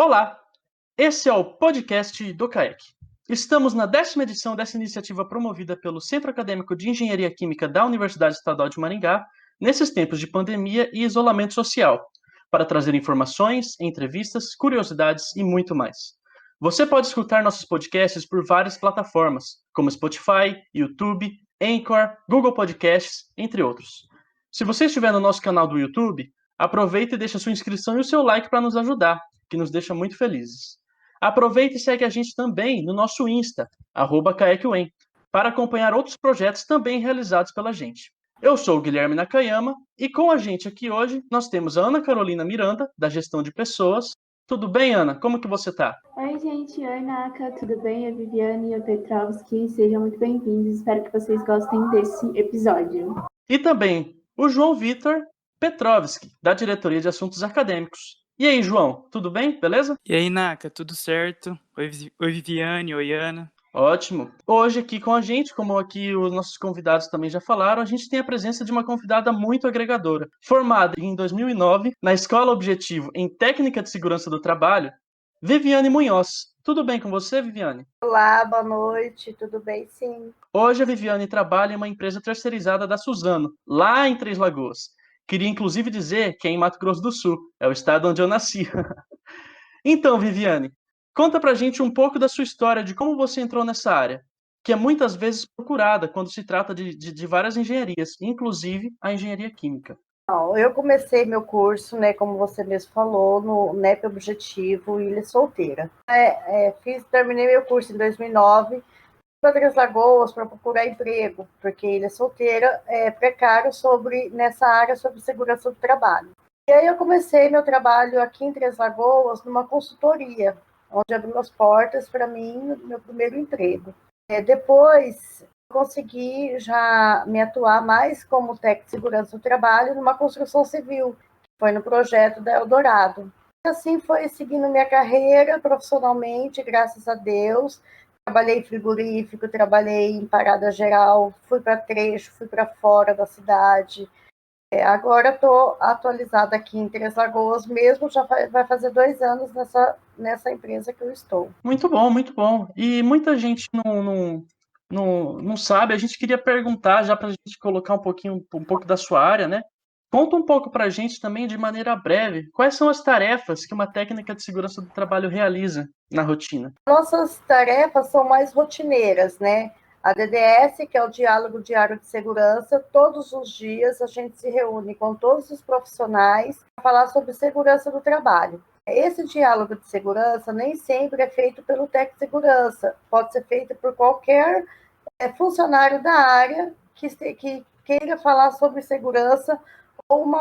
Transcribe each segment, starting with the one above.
Olá, esse é o podcast do CAEC. Estamos na 10ª edição dessa iniciativa promovida pelo Centro Acadêmico de Engenharia Química da Universidade Estadual de Maringá, nesses tempos de pandemia e isolamento social, para trazer informações, entrevistas, curiosidades e muito mais. Você pode escutar nossos podcasts por várias plataformas, como Spotify, YouTube, Anchor, Google Podcasts, entre outros. Se você estiver no nosso canal do YouTube, aproveita e deixa sua inscrição e o seu like para nos ajudar, que nos deixa muito felizes. Aproveita e segue a gente também no nosso Insta, @caecuen, para acompanhar outros projetos também realizados pela gente. Eu sou o Guilherme Nakayama e com a gente aqui hoje nós temos a Ana Carolina Miranda, da Gestão de Pessoas. Tudo bem, Ana? Como que você tá? Oi, gente. Oi, Naka. Tudo bem? A Viviane e a Petrovski. Sejam muito bem-vindos. Espero que vocês gostem desse episódio. E também o João Vitor Petrovski, da Diretoria de Assuntos Acadêmicos. E aí, João, tudo bem? Beleza? E aí, Naka, tudo certo? Oi, Viviane, oi, Ana. Ótimo. Hoje aqui com a gente, como aqui os nossos convidados também já falaram, a gente tem a presença de uma convidada muito agregadora. Formada em 2009 na Escola Objetivo em Técnica de Segurança do Trabalho, Viviane Munhoz. Tudo bem com você, Viviane? Olá, boa noite, tudo bem? Sim. Hoje a Viviane trabalha em uma empresa terceirizada da Suzano, lá em Três Lagoas. Queria inclusive dizer que é em Mato Grosso do Sul, é o estado onde eu nasci. Então, Viviane, conta pra gente um pouco da sua história, de como você entrou nessa área, que é muitas vezes procurada quando se trata de várias engenharias, inclusive a engenharia química. Eu comecei meu curso, né, como você mesmo falou, no NEP Objetivo Ilha Solteira. Terminei meu curso em 2009, para Três Lagoas para procurar emprego, porque Ilha Solteira é precário nessa área sobre segurança do trabalho. E aí eu comecei meu trabalho aqui em Três Lagoas numa consultoria, onde abriu as portas para mim, meu primeiro emprego. Depois consegui já me atuar mais como técnico de segurança do trabalho numa construção civil, que foi no projeto da Eldorado. E assim foi seguindo minha carreira profissionalmente, graças a Deus. Trabalhei em frigorífico, trabalhei em parada geral, fui para trecho, fui para fora da cidade. Agora estou atualizada aqui em Três Lagoas mesmo, já vai fazer 2 anos nessa empresa que eu estou. Muito bom, muito bom. E muita gente não sabe, a gente queria perguntar, já para a gente colocar um pouco da sua área, né? Conta um pouco para a gente também, de maneira breve, quais são as tarefas que uma técnica de segurança do trabalho realiza na rotina? Nossas tarefas são mais rotineiras, né? A DDS, que é o Diálogo Diário de Segurança, todos os dias a gente se reúne com todos os profissionais para falar sobre segurança do trabalho. Esse diálogo de segurança nem sempre é feito pelo técnico de segurança, pode ser feito por qualquer funcionário da área que queira falar sobre segurança ou um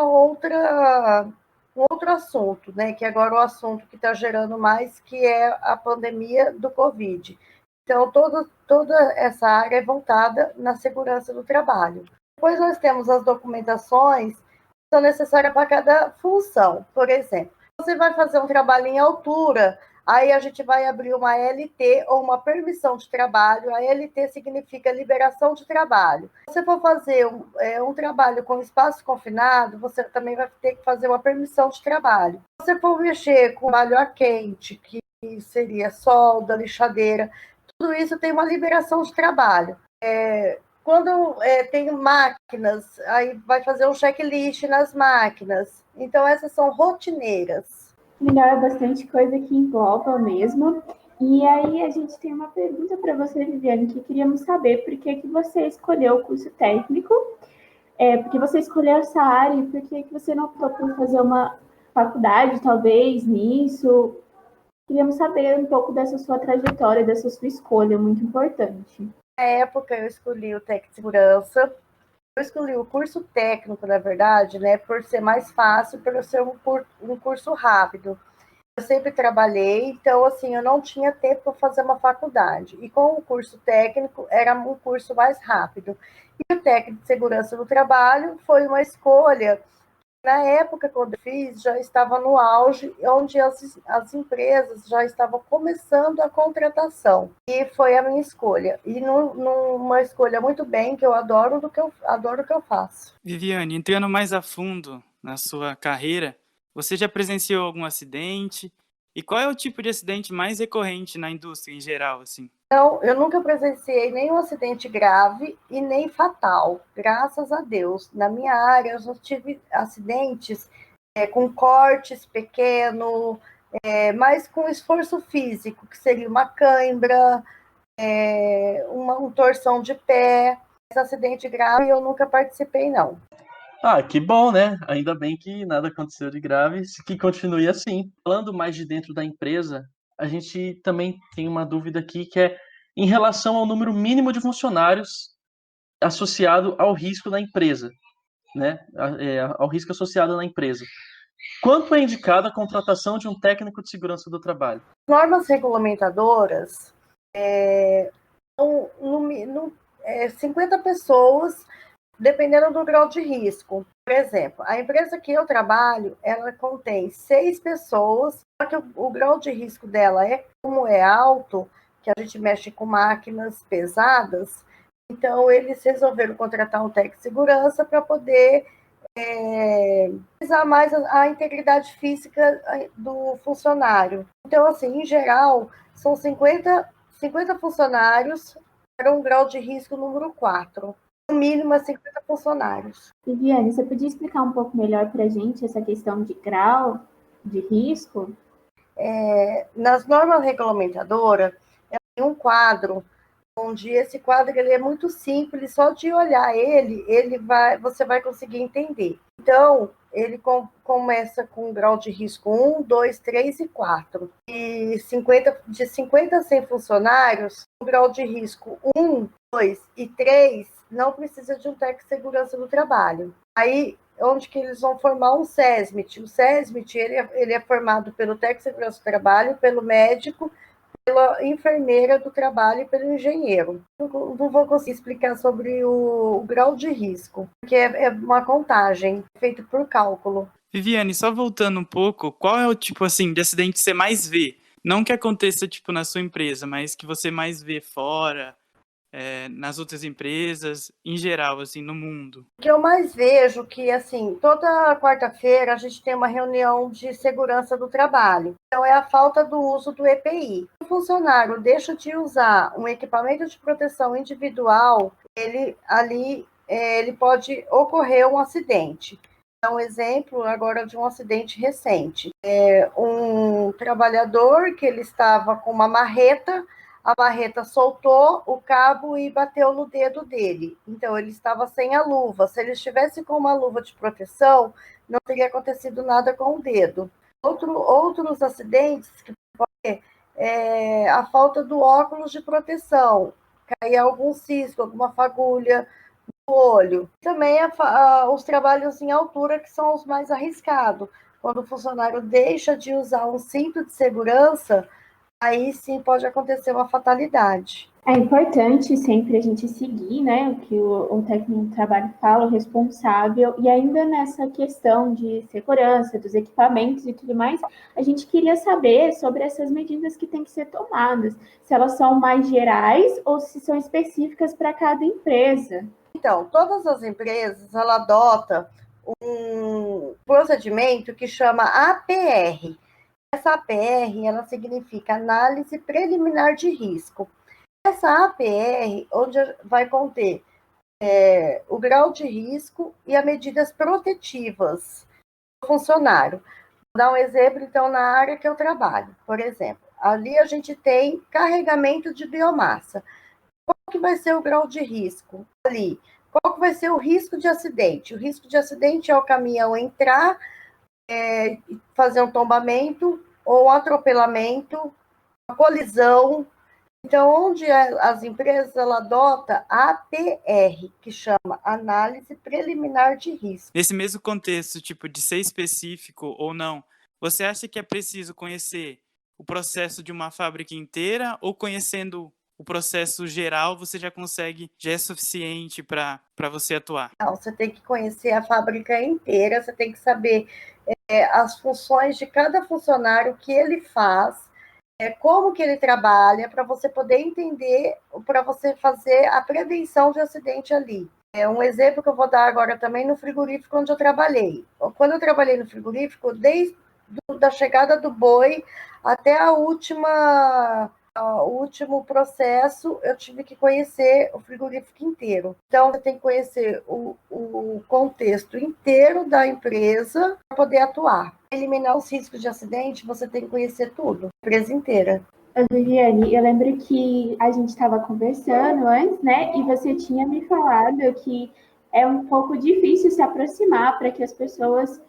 outro assunto, né? Que agora é o assunto que está gerando mais, que é a pandemia do Covid. Então, toda essa área é voltada na segurança do trabalho. Depois nós temos as documentações que são necessárias para cada função. Por exemplo, você vai fazer um trabalho em altura, aí a gente vai abrir uma LT ou uma permissão de trabalho. A LT significa liberação de trabalho. Se você for fazer um trabalho com espaço confinado, você também vai ter que fazer uma permissão de trabalho. Se você for mexer com trabalho a quente, que seria solda, lixadeira, tudo isso tem uma liberação de trabalho. Quando tem máquinas, aí vai fazer um checklist nas máquinas. Então, essas são rotineiras. Melhor, bastante coisa que engloba mesmo. E aí a gente tem uma pergunta para você, Viviane, que queríamos saber por que você escolheu o curso técnico, por que você escolheu essa área e por que você não optou por fazer uma faculdade, talvez, nisso. Queríamos saber um pouco dessa sua trajetória, dessa sua escolha, muito importante. Na época, eu escolhi o técnico de segurança. Eu escolhi o curso técnico, na verdade, né, por ser mais fácil, por ser um curso rápido. Eu sempre trabalhei, então, assim, eu não tinha tempo para fazer uma faculdade. E com o curso técnico, era um curso mais rápido. E o técnico de segurança do trabalho foi uma escolha. Na época, quando eu fiz, já estava no auge, onde as empresas já estavam começando a contratação. E foi a minha escolha. E numa escolha muito bem, que eu adoro o que eu faço. Viviane, entrando mais a fundo na sua carreira, você já presenciou algum acidente? E qual é o tipo de acidente mais recorrente na indústria em geral, assim? Então, eu nunca presenciei nenhum acidente grave e nem fatal, graças a Deus. Na minha área, eu só tive acidentes com cortes pequenos, mas com esforço físico, que seria uma cãibra, uma torção de pé. Esse acidente grave eu nunca participei, não. Ah, que bom, né? Ainda bem que nada aconteceu de grave, que continue assim. Falando mais de dentro da empresa, a gente também tem uma dúvida aqui que é em relação ao número mínimo de funcionários associado ao risco da empresa, né? Ao risco associado na empresa. Quanto é indicada a contratação de um técnico de segurança do trabalho? Normas regulamentadoras, 50 pessoas, dependendo do grau de risco. Por exemplo, a empresa que eu trabalho, ela contém 6 pessoas, só que o grau de risco dela como é alto, que a gente mexe com máquinas pesadas, então eles resolveram contratar um técnico de segurança para poder visar mais a integridade física do funcionário. Então, assim, em geral, são 50 funcionários para um grau de risco número 4. No mínimo, 50 funcionários. Viviane, você podia explicar um pouco melhor para a gente essa questão de grau de risco? Nas normas regulamentadoras, tem um quadro, onde esse quadro ele é muito simples, só de olhar você vai conseguir entender. Então, ele começa com um grau de risco 1, 2, 3 e 4. E de 50 a 100 funcionários, o grau de risco 1, 2 e 3 não precisa de um técnico de segurança do trabalho. Aí, onde que eles vão formar um SESMIT. O SESMIT ele é formado pelo técnico de segurança do trabalho, pelo médico, pela enfermeira do trabalho e pelo engenheiro. Não vou conseguir explicar sobre o grau de risco, porque é uma contagem feita por cálculo. Viviane, só voltando um pouco, qual é o tipo, assim, de acidente que você mais vê? Não que aconteça, tipo, na sua empresa, mas que você mais vê fora, nas outras empresas, em geral, assim, no mundo. O que eu mais vejo que, assim, toda quarta-feira a gente tem uma reunião de segurança do trabalho. Então, é a falta do uso do EPI. Se o funcionário deixa de usar um equipamento de proteção individual, ele pode ocorrer um acidente. Um exemplo agora de um acidente recente. Um trabalhador que ele estava com uma marreta, a marreta soltou o cabo e bateu no dedo dele. Então, ele estava sem a luva. Se ele estivesse com uma luva de proteção, não teria acontecido nada com o dedo. Outros acidentes que pode ter a falta do óculos de proteção, cair algum cisco, alguma fagulha no olho. Também os trabalhos em altura, que são os mais arriscados. Quando o funcionário deixa de usar um cinto de segurança, aí sim pode acontecer uma fatalidade. É importante sempre a gente seguir, né, o que o técnico de trabalho fala, o responsável, e ainda nessa questão de segurança, dos equipamentos e tudo mais, a gente queria saber sobre essas medidas que têm que ser tomadas, se elas são mais gerais ou se são específicas para cada empresa. Então, todas as empresas, ela adota um procedimento que chama APR. Essa APR, ela significa Análise Preliminar de Risco. Essa APR, onde vai conter o grau de risco e as medidas protetivas do funcionário. Vou dar um exemplo, então, na área que eu trabalho. Por exemplo, ali a gente tem carregamento de biomassa. Qual que vai ser o grau de risco ali? Qual que vai ser o risco de acidente? O risco de acidente é o caminhão entrar, fazer um tombamento ou um atropelamento, uma colisão. Então, onde as empresas ela adota a APR, que chama Análise Preliminar de Risco. Nesse mesmo contexto, tipo, de ser específico ou não, você acha que é preciso conhecer o processo de uma fábrica inteira ou conhecendo o processo geral você já é suficiente para você atuar? Não, você tem que conhecer a fábrica inteira, você tem que saber as funções de cada funcionário, o que ele faz, como que ele trabalha, para você poder entender, para você fazer a prevenção de acidente ali. Um exemplo que eu vou dar agora também no frigorífico onde eu trabalhei. Quando eu trabalhei no frigorífico, da chegada do boi até o último processo, eu tive que conhecer o frigorífico inteiro. Então, você tem que conhecer o contexto inteiro da empresa para poder atuar. Eliminar os riscos de acidente, você tem que conhecer tudo, a empresa inteira. Viviane, eu lembro que a gente estava conversando antes, né? E você tinha me falado que é um pouco difícil se aproximar para que as pessoas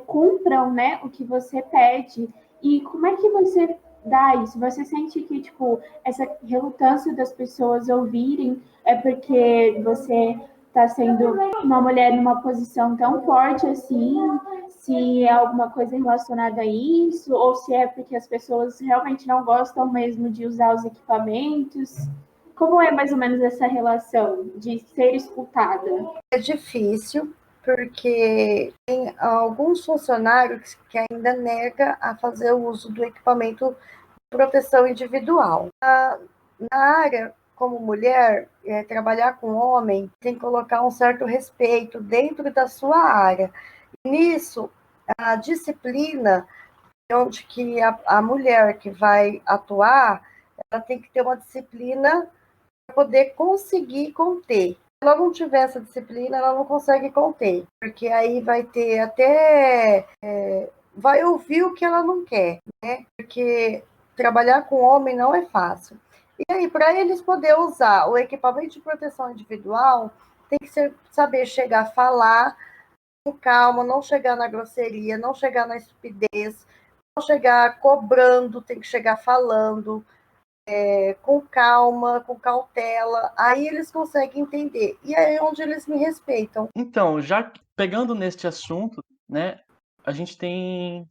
cumpram, né, o que você pede. E como é que você dá isso? Você sente que, tipo, essa relutância das pessoas ouvirem é porque você está sendo uma mulher numa posição tão forte assim, se é alguma coisa relacionada a isso, ou se é porque as pessoas realmente não gostam mesmo de usar os equipamentos. Como é mais ou menos essa relação de ser escutada? É difícil, porque tem alguns funcionários que ainda negam a fazer o uso do equipamento de proteção individual. Na área, como mulher, trabalhar com homem, tem que colocar um certo respeito dentro da sua área. Nisso, a disciplina, onde que a mulher que vai atuar, ela tem que ter uma disciplina para poder conseguir conter. Se ela não tiver essa disciplina, ela não consegue conter, porque aí vai ter até... vai ouvir o que ela não quer, né? Porque trabalhar com homem não é fácil. E aí, para eles poderem usar o equipamento de proteção individual, tem que saber chegar a falar com calma, não chegar na grosseria, não chegar na estupidez, não chegar cobrando, tem que chegar falando, com calma, com cautela. Aí eles conseguem entender. E aí é onde eles me respeitam. Então, já pegando neste assunto, né, a gente tem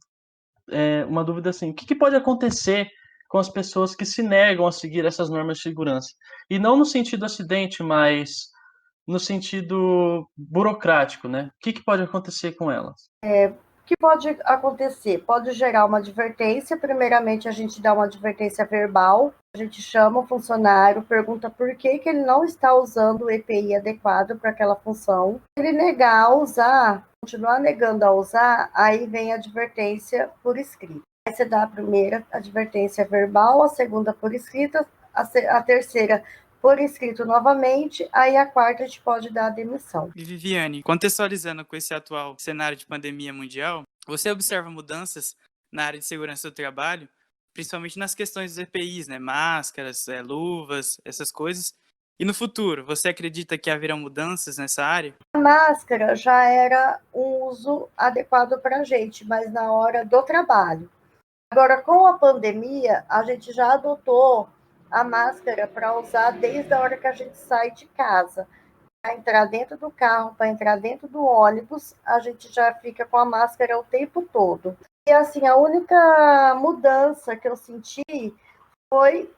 uma dúvida assim: o que pode acontecer com as pessoas que se negam a seguir essas normas de segurança? E não no sentido acidente, mas no sentido burocrático, né? O que pode acontecer com elas? O que pode acontecer? Pode gerar uma advertência. Primeiramente, a gente dá uma advertência verbal. A gente chama o funcionário, pergunta por que ele não está usando o EPI adequado para aquela função. Se ele negar a usar, continuar negando a usar, aí vem a advertência por escrito. Aí você dá a primeira advertência verbal, a segunda por escrito, a terceira por escrito novamente, aí a quarta a gente pode dar a demissão. E Viviane, contextualizando com esse atual cenário de pandemia mundial, você observa mudanças na área de segurança do trabalho, principalmente nas questões dos EPIs, né? Máscaras, luvas, essas coisas. E no futuro, você acredita que haverão mudanças nessa área? A máscara já era um uso adequado para a gente, mas na hora do trabalho. Agora, com a pandemia, a gente já adotou a máscara para usar desde a hora que a gente sai de casa. Para entrar dentro do carro, para entrar dentro do ônibus, a gente já fica com a máscara o tempo todo. E assim, a única mudança que eu senti foi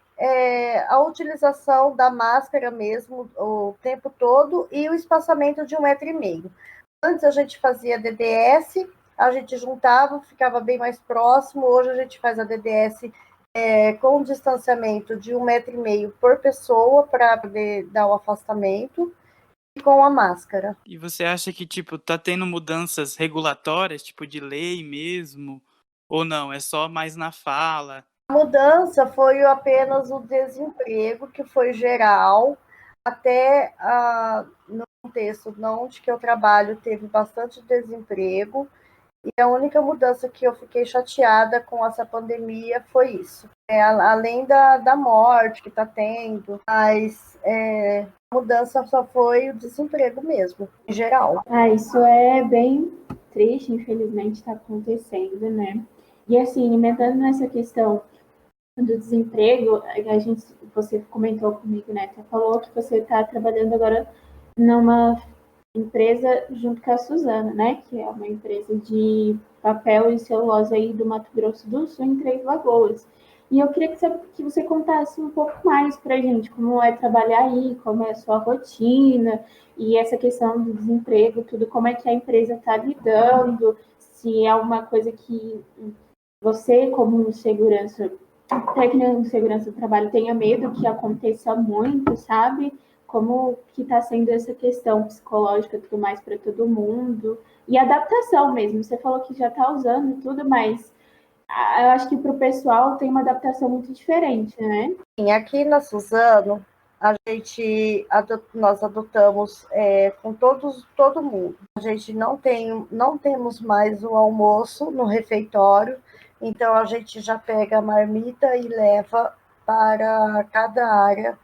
a utilização da máscara mesmo o tempo todo e o espaçamento de 1,5 m. Antes a gente fazia DDS, a gente juntava, ficava bem mais próximo. Hoje a gente faz a DDS com um distanciamento de 1,5 m por pessoa para poder dar o afastamento e com a máscara. E você acha que, tá tendo mudanças regulatórias, de lei mesmo? Ou não? É só mais na fala? A mudança foi apenas o desemprego, que foi geral, até no contexto onde que eu trabalho teve bastante desemprego, e a única mudança que eu fiquei chateada com essa pandemia foi isso. Além da morte que está tendo, mas a mudança só foi o desemprego mesmo, em geral. Isso é bem triste, infelizmente está acontecendo, né? E assim, emendando nessa questão do desemprego, você comentou comigo, né? Você falou que você está trabalhando agora numa empresa junto com a Suzana, né? Que é uma empresa de papel e celulose aí do Mato Grosso do Sul, em Três Lagoas. E eu queria que você contasse um pouco mais para a gente como é trabalhar aí, como é a sua rotina e essa questão do desemprego, tudo, como é que a empresa está lidando, se é uma coisa que você, como técnico de segurança do trabalho, tenha medo que aconteça muito, sabe? como que está sendo essa questão psicológica e tudo mais para todo mundo. E adaptação mesmo. Você falou que já está usando e tudo, mas eu acho que para o pessoal tem uma adaptação muito diferente, né? Sim, aqui na Suzano, nós adotamos com todo mundo. A gente não temos mais o almoço no refeitório, então a gente já pega a marmita e leva para cada área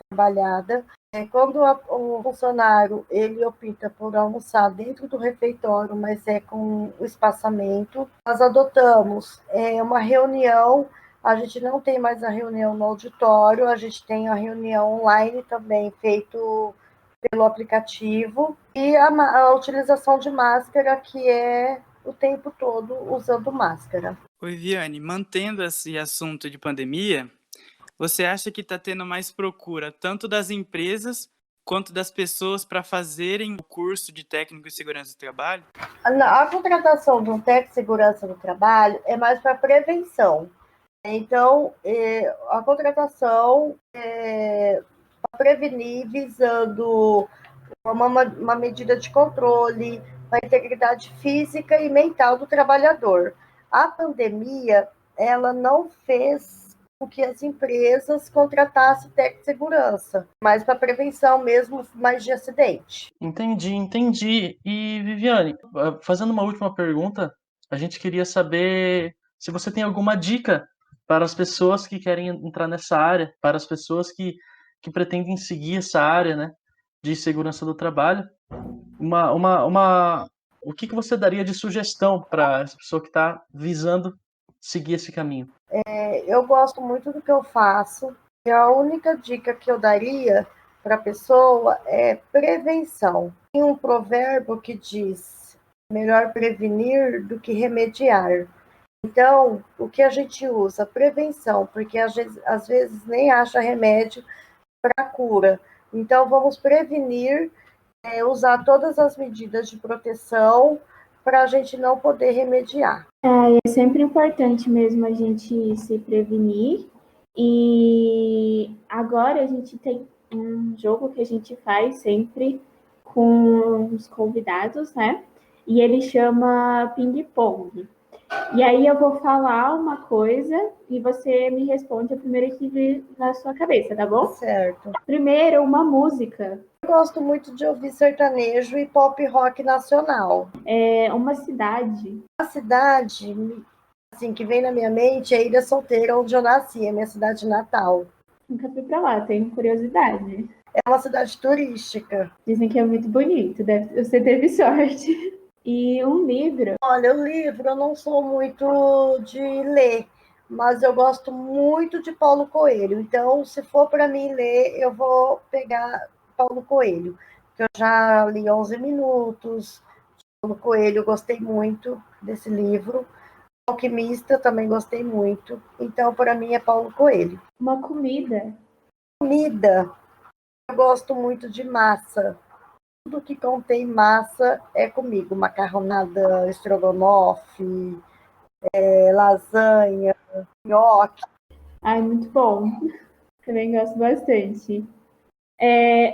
trabalhada. Quando o funcionário ele opta por almoçar dentro do refeitório, mas com o espaçamento, nós adotamos uma reunião. A gente não tem mais a reunião no auditório, a gente tem a reunião online também, feito pelo aplicativo, e a utilização de máscara, que é o tempo todo usando máscara. Oi, Viane, mantendo esse assunto de pandemia, você acha que está tendo mais procura tanto das empresas quanto das pessoas para fazerem o curso de técnico de segurança do trabalho? A contratação de um técnico de segurança do trabalho é mais para prevenção. Então, a contratação para prevenir, visando uma medida de controle, a integridade física e mental do trabalhador. A pandemia, ela não fez com que as empresas contratassem técnico de segurança, mas para prevenção mesmo, mais de acidente. Entendi. E, Viviane, fazendo uma última pergunta, a gente queria saber se você tem alguma dica para as pessoas que querem entrar nessa área, para as pessoas que pretendem seguir essa área, né, de segurança do trabalho. O que você daria de sugestão para essa pessoa que está visando seguir esse caminho? Eu gosto muito do que eu faço, e a única dica que eu daria para a pessoa é prevenção. Tem um provérbio que diz: melhor prevenir do que remediar. Então, o que a gente usa? Prevenção, porque às vezes nem acha remédio para cura. Então, vamos prevenir, usar todas as medidas de proteção para a gente não poder remediar. É sempre importante mesmo a gente se prevenir. E agora a gente tem um jogo que a gente faz sempre com os convidados, né? E ele chama ping-pong. E aí eu vou falar uma coisa e você me responde a primeira que vir na sua cabeça, tá bom? Certo. Primeiro, uma música. Eu gosto muito de ouvir sertanejo e pop rock nacional. Uma cidade. A cidade, assim, que vem na minha mente é Ilha Solteira, onde eu nasci, é minha cidade natal. Nunca fui pra lá, tenho curiosidade. É uma cidade turística. Dizem que é muito bonito, você teve sorte. E um livro. Olha, o livro eu não sou muito de ler, mas eu gosto muito de Paulo Coelho. Então, se for para mim ler, eu vou pegar Paulo Coelho, que eu já li 11 minutos. Paulo Coelho, gostei muito desse livro. Alquimista, também gostei muito. Então, para mim, é Paulo Coelho. Uma comida. Comida, eu gosto muito de massa. Tudo que contém massa é comigo. Macarronada, estrogonofe, lasanha, nhoque. Ai, muito bom. Também gosto bastante.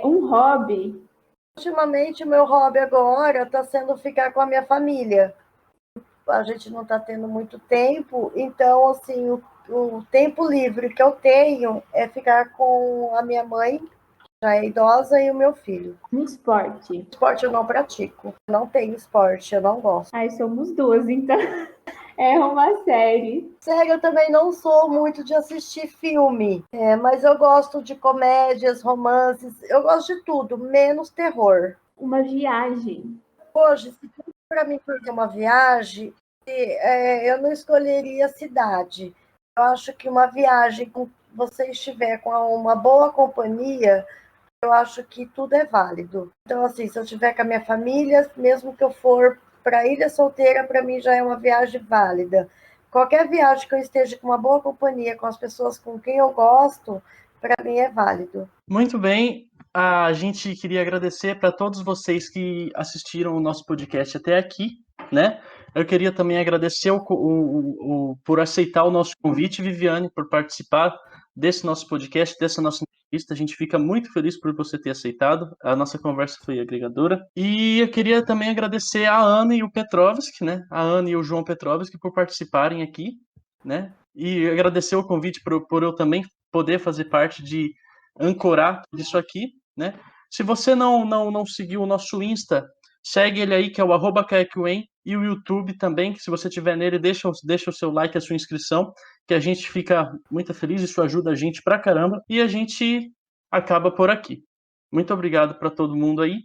Um hobby. Ultimamente, o meu hobby agora está sendo ficar com a minha família. A gente não está tendo muito tempo, então, assim, o tempo livre que eu tenho é ficar com a minha mãe, já é idosa, e o meu filho. Um esporte. Esporte eu não pratico. Não tenho esporte, eu não gosto. Ai, somos duas, então. É uma série. Sério, eu também não sou muito de assistir filme, mas eu gosto de comédias, romances, eu gosto de tudo, menos terror. Uma viagem. Hoje, se fosse para mim fazer uma viagem, eu não escolheria a cidade. Eu acho que uma viagem, com você estiver com uma boa companhia, eu acho que tudo é válido. Então, assim, se eu estiver com a minha família, mesmo que eu for para Ilha Solteira, para mim já é uma viagem válida. Qualquer viagem que eu esteja com uma boa companhia, com as pessoas com quem eu gosto, para mim é válido. Muito bem, a gente queria agradecer para todos vocês que assistiram o nosso podcast até aqui, né? Eu queria também agradecer por aceitar o nosso convite, Viviane, por participar desse nosso podcast, dessa nossa A gente fica muito feliz por você ter aceitado. A nossa conversa foi agregadora. E eu queria também agradecer a Ana e o Petrovski, né? A Ana e o João Petrovski por participarem aqui, né? E agradecer o convite por eu também poder fazer parte de ancorar tudo isso aqui, né? Se você não seguiu o nosso Insta, segue ele aí, que é o @kaekuen, e o YouTube também, que se você tiver nele, deixa o seu like, a sua inscrição, que a gente fica muito feliz, isso ajuda a gente pra caramba, e a gente acaba por aqui. Muito obrigado para todo mundo aí,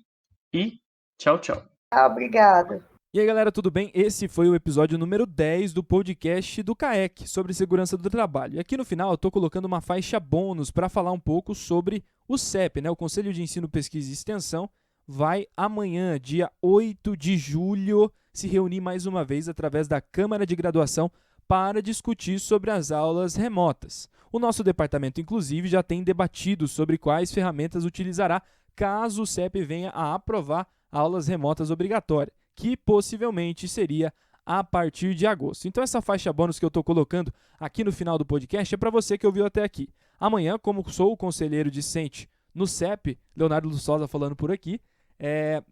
e tchau, tchau. Obrigada. E aí, galera, tudo bem? Esse foi o episódio número 10 do podcast do CAEC sobre segurança do trabalho. E aqui no final eu estou colocando uma faixa bônus para falar um pouco sobre o CEP, né? O Conselho de Ensino, Pesquisa e Extensão vai amanhã, dia 8 de julho, se reunir mais uma vez através da Câmara de Graduação para discutir sobre as aulas remotas. O nosso departamento, inclusive, já tem debatido sobre quais ferramentas utilizará caso o CEP venha a aprovar aulas remotas obrigatórias, que possivelmente seria a partir de agosto. Então essa faixa bônus que eu estou colocando aqui no final do podcast é para você que ouviu até aqui. Amanhã, como sou o conselheiro discente no CEP, Leonardo Lustosa falando por aqui,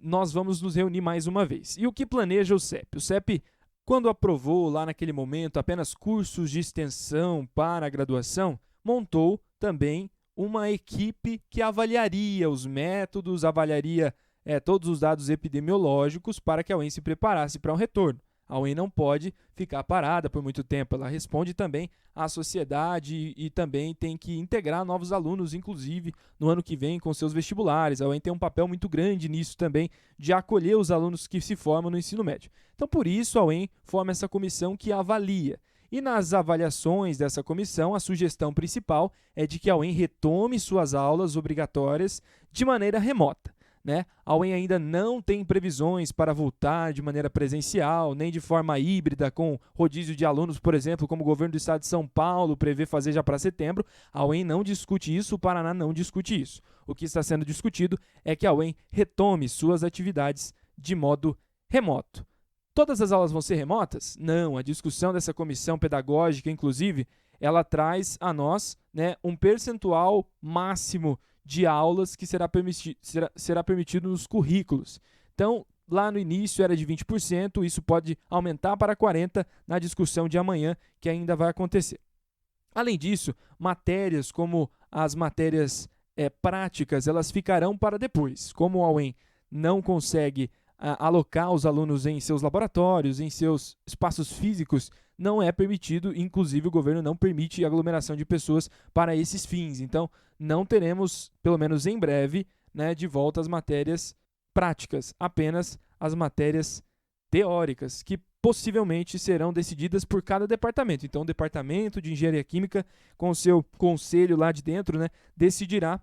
nós vamos nos reunir mais uma vez. E o que planeja o CEP? O CEP, quando aprovou lá naquele momento apenas cursos de extensão para a graduação, montou também uma equipe que avaliaria os métodos, avaliaria todos os dados epidemiológicos para que a UEM se preparasse para um retorno. A UEM não pode ficar parada por muito tempo, ela responde também à sociedade e também tem que integrar novos alunos, inclusive no ano que vem com seus vestibulares. A UEM tem um papel muito grande nisso também, de acolher os alunos que se formam no ensino médio. Então, por isso, a UEM forma essa comissão que avalia. E nas avaliações dessa comissão, a sugestão principal é de que a UEM retome suas aulas obrigatórias de maneira remota. Né? A UEM ainda não tem previsões para voltar de maneira presencial, nem de forma híbrida, com rodízio de alunos, por exemplo, como o governo do estado de São Paulo prevê fazer já para setembro. A UEM não discute isso, o Paraná não discute isso. O que está sendo discutido é que a UEM retome suas atividades de modo remoto. Todas as aulas vão ser remotas? Não, a discussão dessa comissão pedagógica, inclusive, ela traz a nós, né, um percentual máximo de aulas que será permitido nos currículos. Então, lá no início era de 20%, isso pode aumentar para 40% na discussão de amanhã, que ainda vai acontecer. Além disso, matérias como as matérias práticas, elas ficarão para depois. Como a UEM não consegue alocar os alunos em seus laboratórios, em seus espaços físicos, não é permitido, inclusive o governo não permite aglomeração de pessoas para esses fins. Então, não teremos, pelo menos em breve, né, de volta as matérias práticas, apenas as matérias teóricas, que possivelmente serão decididas por cada departamento. Então, o departamento de Engenharia Química, com o seu conselho lá de dentro, né, decidirá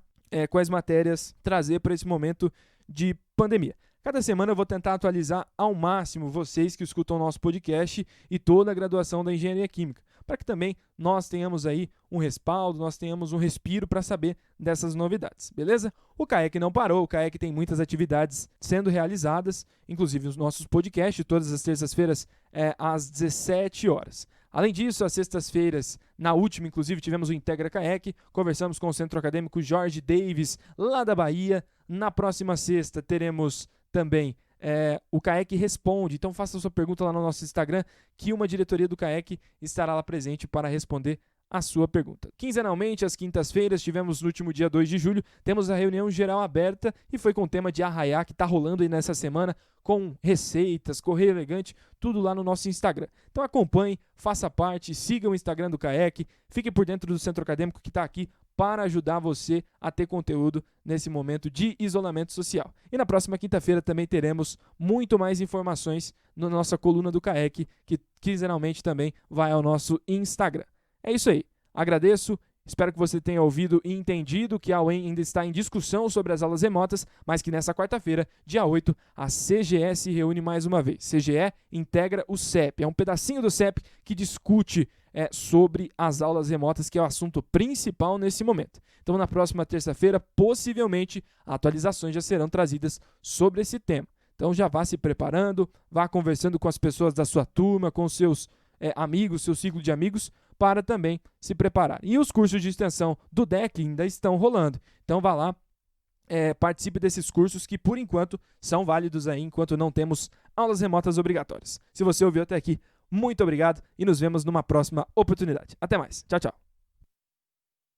quais matérias trazer para esse momento de pandemia. Cada semana eu vou tentar atualizar ao máximo vocês que escutam o nosso podcast e toda a graduação da Engenharia Química, para que também nós tenhamos aí um respaldo, nós tenhamos um respiro para saber dessas novidades, beleza? O CAEC não parou, o CAEC tem muitas atividades sendo realizadas, inclusive os nossos podcasts, todas as terças-feiras às 17 horas. Além disso, às sextas-feiras, na última, inclusive, tivemos o Integra CAEC, conversamos com o Centro Acadêmico Jorge Davis, lá da Bahia. Na próxima sexta, teremos também o CAEC Responde. Então faça sua pergunta lá no nosso Instagram, que uma diretoria do CAEC estará lá presente para responder a sua pergunta. Quinzenalmente, às quintas-feiras, tivemos no último dia 2 de julho, temos a reunião geral aberta e foi com o tema de arraiá, que está rolando aí nessa semana, com receitas, correio elegante, tudo lá no nosso Instagram. Então acompanhe, faça parte, siga o Instagram do CAEC, fique por dentro do Centro Acadêmico que está aqui para ajudar você a ter conteúdo nesse momento de isolamento social. E na próxima quinta-feira também teremos muito mais informações na nossa coluna do CAEC, que quinzenalmente também vai ao nosso Instagram. É isso aí. Agradeço. Espero que você tenha ouvido e entendido que a UEM ainda está em discussão sobre as aulas remotas, mas que nessa quarta-feira, dia 8, a CGE se reúne mais uma vez. CGE integra o CEP. É um pedacinho do CEP que discute sobre as aulas remotas, que é o assunto principal nesse momento. Então, na próxima terça-feira, possivelmente, atualizações já serão trazidas sobre esse tema. Então, já vá se preparando, vá conversando com as pessoas da sua turma, com seus amigos, seu ciclo de amigos, para também se preparar. E os cursos de extensão do DEC ainda estão rolando. Então vá lá, participe desses cursos que, por enquanto, são válidos aí, enquanto não temos aulas remotas obrigatórias. Se você ouviu até aqui, muito obrigado e nos vemos numa próxima oportunidade. Até mais. Tchau, tchau.